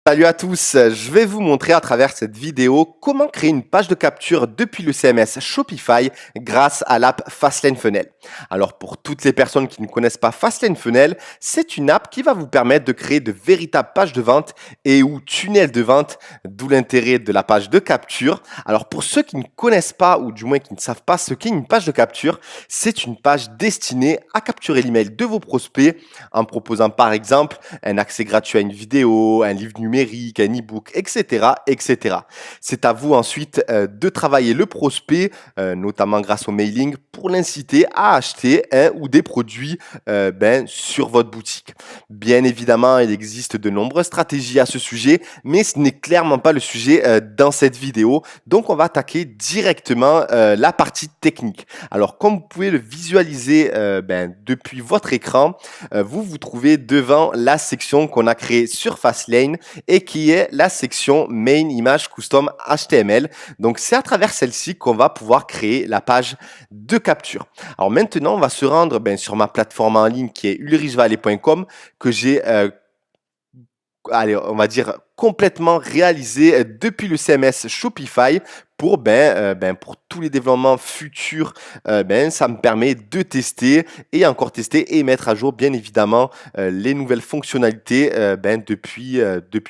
Salut à tous, je vais vous montrer à travers cette vidéo comment créer une page de capture depuis le CMS Shopify grâce à l'app Fastlane Funnel. Alors pour toutes les personnes qui ne connaissent pas Fastlane Funnel, c'est une app qui va vous permettre de créer de véritables pages de vente et ou tunnels de vente, d'où l'intérêt de la page de capture. Alors pour ceux qui ne connaissent pas ou du moins qui ne savent pas ce qu'est une page de capture, c'est une page destinée à capturer l'email de vos prospects en proposant par exemple un accès gratuit à une vidéo, un livre numérique, un e-book, etc., etc. C'est à vous ensuite de travailler le prospect, notamment grâce au mailing, pour l'inciter à acheter un ou des produits sur votre boutique. Bien évidemment, il existe de nombreuses stratégies à ce sujet, mais ce n'est clairement pas le sujet dans cette vidéo. Donc, on va attaquer directement la partie technique. Alors, comme vous pouvez le visualiser depuis votre écran, vous vous trouvez devant la section qu'on a créée sur Fastlane et qui est la section Main Image Custom HTML. Donc, c'est à travers celle-ci qu'on va pouvoir créer la page de capture. Alors maintenant, on va se rendre sur ma plateforme en ligne qui est ulrichvalley.com que j'ai on va dire complètement réalisé depuis le CMS Shopify pour pour tous les développements futurs. Ça me permet de tester et encore tester et mettre à jour bien évidemment les nouvelles fonctionnalités depuis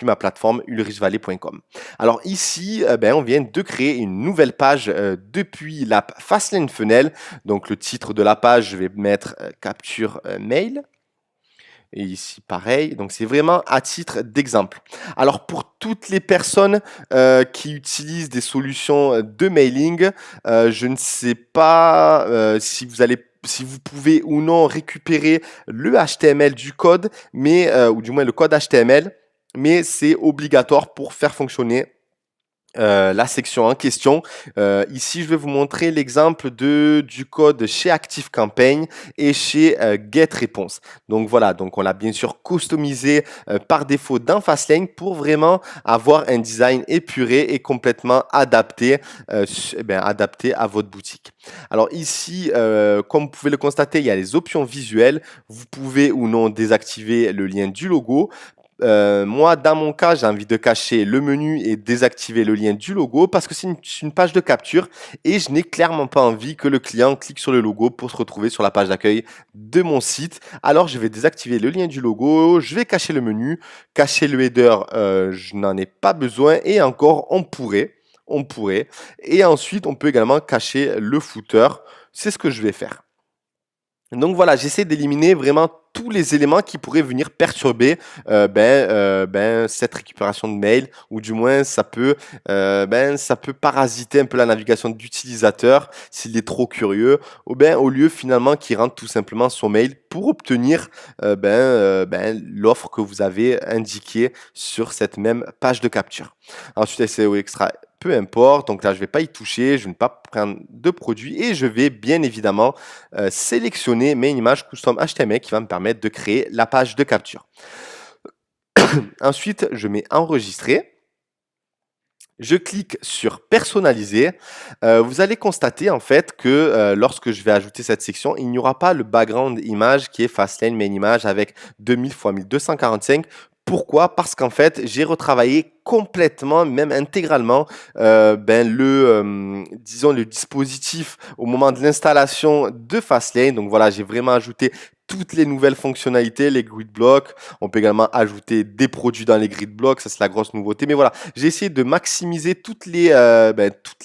ma plateforme ulrichvalley.com. Alors ici, on vient de créer une nouvelle page depuis l'app Fastlane Funnel. Donc le titre de la page, je vais mettre capture mail. Et ici, pareil. Donc, c'est vraiment à titre d'exemple. Alors, pour toutes les personnes qui utilisent des solutions de mailing, je ne sais pas si vous pouvez ou non récupérer le HTML du code, ou du moins le code HTML, mais c'est obligatoire pour faire fonctionner la section en question. Ici, je vais vous montrer l'exemple du code chez ActiveCampaign et chez GetResponse. Donc voilà, donc on l'a bien sûr customisé par défaut dans Fastlane pour vraiment avoir un design épuré et complètement adapté, adapté à votre boutique. Alors ici, comme vous pouvez le constater, il y a les options visuelles. Vous pouvez ou non désactiver le lien du logo. Moi, dans mon cas, j'ai envie de cacher le menu et désactiver le lien du logo parce que c'est une page de capture et je n'ai clairement pas envie que le client clique sur le logo pour se retrouver sur la page d'accueil de mon site. Alors, je vais désactiver le lien du logo, je vais cacher le menu, cacher le header, je n'en ai pas besoin et encore, on pourrait. Et ensuite, on peut également cacher le footer. C'est ce que je vais faire. Donc voilà, j'essaie d'éliminer vraiment tous les éléments qui pourraient venir perturber cette récupération de mail, ou du moins ça peut parasiter un peu la navigation d'utilisateur s'il est trop curieux, au lieu finalement qu'il rentre tout simplement son mail pour obtenir l'offre que vous avez indiquée sur cette même page de capture. Ensuite, SEO extra, peu importe, donc là je ne vais pas y toucher, je ne vais pas prendre de produit et je vais bien évidemment sélectionner mes images custom HTML qui va me permettre de créer la page de capture. Ensuite, je mets enregistrer. Je clique sur personnaliser. Vous allez constater en fait que lorsque je vais ajouter cette section, il n'y aura pas le background image qui est Fastlane main image avec 2000 x 1245. Pourquoi? Parce qu'en fait, j'ai retravaillé complètement, même intégralement, le dispositif au moment de l'installation de Fastlane. Donc voilà, j'ai vraiment ajouté toutes les nouvelles fonctionnalités, les grid blocks. On peut également ajouter des produits dans les grid blocks, ça c'est la grosse nouveauté. Mais voilà, j'ai essayé de maximiser toutes les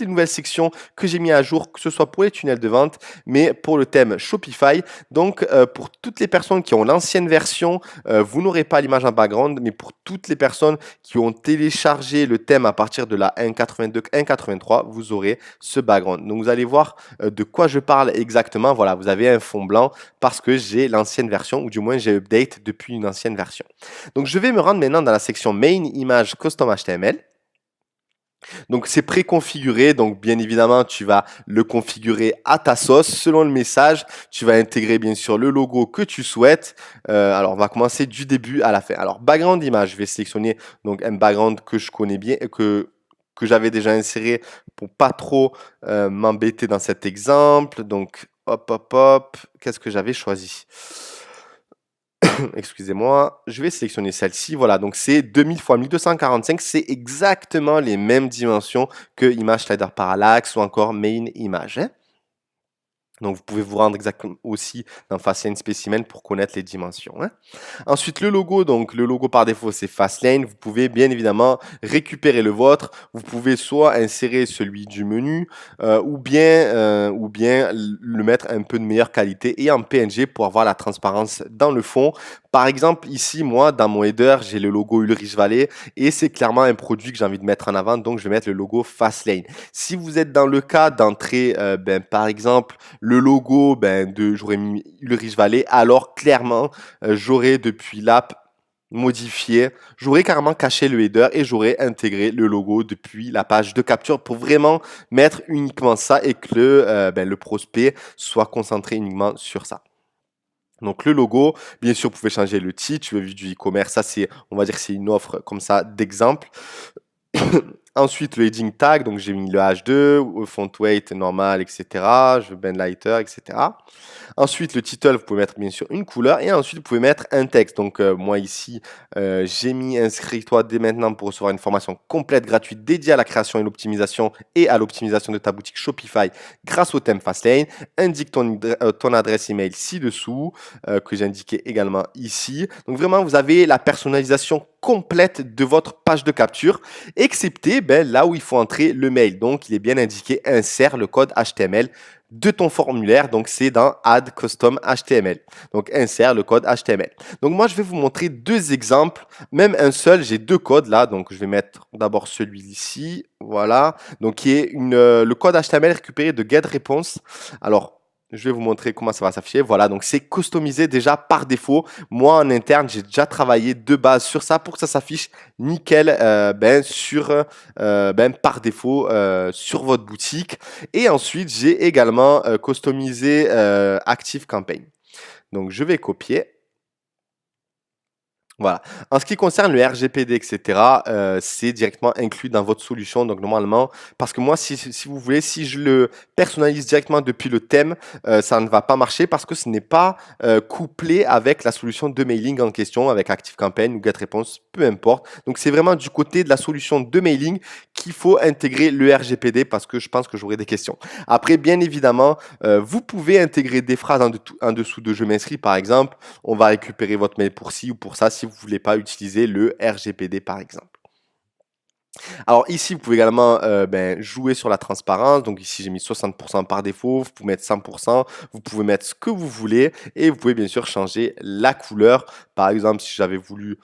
nouvelles sections que j'ai mis à jour, que ce soit pour les tunnels de vente, mais pour le thème Shopify. Donc pour toutes les personnes qui ont l'ancienne version, vous n'aurez pas l'image en background, mais pour toutes les personnes qui ont téléchargé le thème à partir de la 1.82, 1.83, vous aurez ce background. Donc vous allez voir de quoi je parle exactement. Voilà, vous avez un fond blanc parce que j'ai l'ancienne version, ou du moins j'ai update depuis une ancienne version. Donc je vais me rendre maintenant dans la section Main Image Custom HTML. Donc c'est préconfiguré, donc bien évidemment tu vas le configurer à ta sauce selon le message. Tu vas intégrer bien sûr le logo que tu souhaites. Alors on va commencer du début à la fin. Alors background image, je vais sélectionner donc un background que je connais bien, que j'avais déjà inséré pour pas trop m'embêter dans cet exemple. Donc hop, qu'est-ce que j'avais choisi? Excusez-moi, je vais sélectionner celle-ci. Voilà, donc c'est 2000 x 1245. C'est exactement les mêmes dimensions que Image Slider Parallax ou encore Main Image, hein. Donc, vous pouvez vous rendre exactement aussi dans Fastlane Specimen pour connaître les dimensions, hein. Ensuite, le logo. Donc, le logo par défaut, c'est Fastlane. Vous pouvez bien évidemment récupérer le vôtre. Vous pouvez soit insérer celui du menu ou bien le mettre un peu de meilleure qualité et en PNG pour avoir la transparence dans le fond. Par exemple, ici, moi, dans mon header, j'ai le logo Ulrich Valley et c'est clairement un produit que j'ai envie de mettre en avant. Donc, je vais mettre le logo Fastlane. Si vous êtes dans le cas d'entrer, par exemple, le logo j'aurais mis Ulrich Valley, alors clairement, j'aurais depuis l'app modifié, j'aurais carrément caché le header et j'aurais intégré le logo depuis la page de capture pour vraiment mettre uniquement ça et que le prospect soit concentré uniquement sur ça. Donc le logo, bien sûr, vous pouvez changer le titre, je veux du e-commerce, ça c'est, on va dire, c'est une offre comme ça d'exemple. Ensuite, le heading tag, donc j'ai mis le H2, font weight normal, etc. Je veux ben lighter, etc. Ensuite, le title, vous pouvez mettre bien sûr une couleur et ensuite vous pouvez mettre un texte. Donc moi ici, j'ai mis inscris-toi dès maintenant pour recevoir une formation complète gratuite dédiée à la création et à l'optimisation de ta boutique Shopify grâce au thème Fastlane. Indique ton adresse email ci-dessous que j'ai indiqué également ici. Donc vraiment, vous avez la personnalisation complète de votre page de capture, excepté là où il faut entrer le mail. Donc, il est bien indiqué, insère le code HTML de ton formulaire. Donc, c'est dans Add Custom HTML. Donc, insère le code HTML. Donc, moi, je vais vous montrer deux exemples, même un seul. J'ai deux codes là. Donc, je vais mettre d'abord celui-ci. Voilà. Donc, qui est le code HTML récupéré de GetResponse. Alors, je vais vous montrer comment ça va s'afficher. Voilà, donc c'est customisé déjà par défaut. Moi, en interne, j'ai déjà travaillé de base sur ça pour que ça s'affiche nickel par défaut sur votre boutique. Et ensuite, j'ai également customisé ActiveCampaign. Donc, je vais copier. Voilà. En ce qui concerne le RGPD, etc., c'est directement inclus dans votre solution. Donc, normalement, parce que moi, si vous voulez, si je le personnalise directement depuis le thème, ça ne va pas marcher parce que ce n'est pas couplé avec la solution de mailing en question, avec ActiveCampaign ou GetResponse, peu importe. Donc, c'est vraiment du côté de la solution de mailing qu'il faut intégrer le RGPD parce que je pense que j'aurai des questions. Après, bien évidemment, vous pouvez intégrer des phrases en dessous de je m'inscris, par exemple. On va récupérer votre mail pour ci ou pour ça si vous ne voulez pas utiliser le RGPD par exemple. Alors ici, vous pouvez également jouer sur la transparence. Donc ici, j'ai mis 60% par défaut. Vous pouvez mettre 100%. Vous pouvez mettre ce que vous voulez. Et vous pouvez bien sûr changer la couleur. Par exemple, si j'avais voulu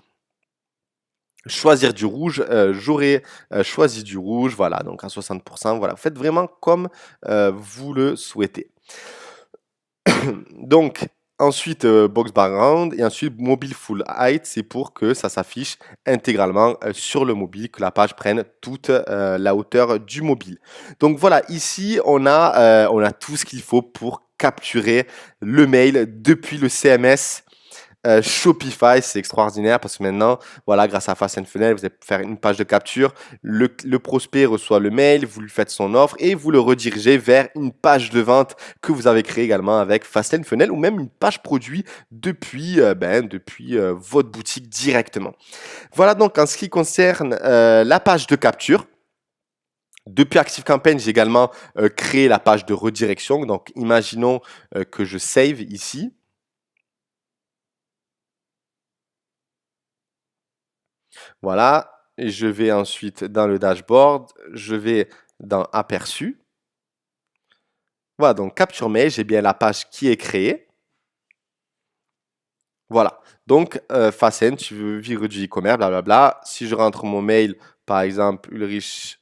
choisir du rouge, j'aurais choisi du rouge. Voilà, donc à 60%. Voilà, faites vraiment comme vous le souhaitez. Donc, ensuite, box background et ensuite mobile full height, c'est pour que ça s'affiche intégralement sur le mobile, que la page prenne toute la hauteur du mobile. Donc voilà, ici, on a tout ce qu'il faut pour capturer le mail depuis le CMS. Shopify, c'est extraordinaire parce que maintenant, voilà, grâce à Fastlane Funnel, vous allez faire une page de capture. Le prospect reçoit le mail, vous lui faites son offre et vous le redirigez vers une page de vente que vous avez créée également avec Fastlane Funnel ou même une page produit depuis votre boutique directement. Voilà donc en ce qui concerne la page de capture. Depuis ActiveCampaign, j'ai également créé la page de redirection. Donc, imaginons que je save ici. Voilà, et je vais ensuite dans le dashboard, je vais dans aperçu. Voilà, donc capture mail, j'ai bien la page qui est créée. Voilà, donc Fastlane, tu veux vivre du e-commerce, blablabla. Si je rentre mon mail, par exemple, Ulrich,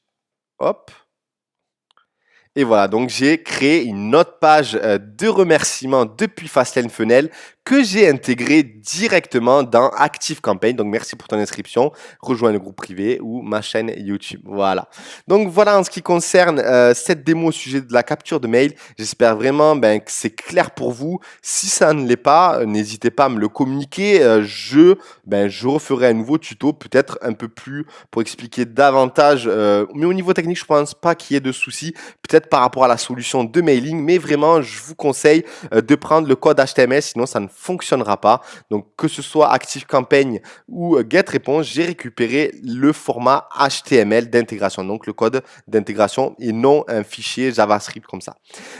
hop. Et voilà, donc j'ai créé une autre page de remerciements depuis Fastlane Funnel que j'ai intégré directement dans ActiveCampaign. Donc merci pour ton inscription, rejoins le groupe privé ou ma chaîne YouTube. Voilà. Donc voilà en ce qui concerne cette démo au sujet de la capture de mail. J'espère vraiment que c'est clair pour vous. Si ça ne l'est pas, n'hésitez pas à me le communiquer. Je referai un nouveau tuto, peut-être un peu plus pour expliquer davantage. Mais au niveau technique, je pense pas qu'il y ait de soucis. Peut-être peut-être par rapport à la solution de mailing, mais vraiment, je vous conseille de prendre le code HTML, sinon ça ne fonctionnera pas. Donc, que ce soit ActiveCampaign ou GetResponse, j'ai récupéré le format HTML d'intégration, donc le code d'intégration et non un fichier JavaScript comme ça.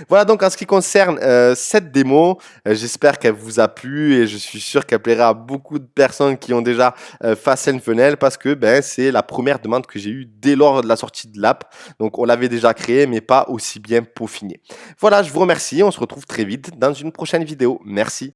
Voilà donc en ce qui concerne cette démo, j'espère qu'elle vous a plu et je suis sûr qu'elle plaira à beaucoup de personnes qui ont déjà Fastly Funnel parce que ben, c'est la première demande que j'ai eue dès lors de la sortie de l'app. Donc on l'avait déjà créé mais pas aussi bien peaufiné. Voilà, je vous remercie, on se retrouve très vite dans une prochaine vidéo. Merci.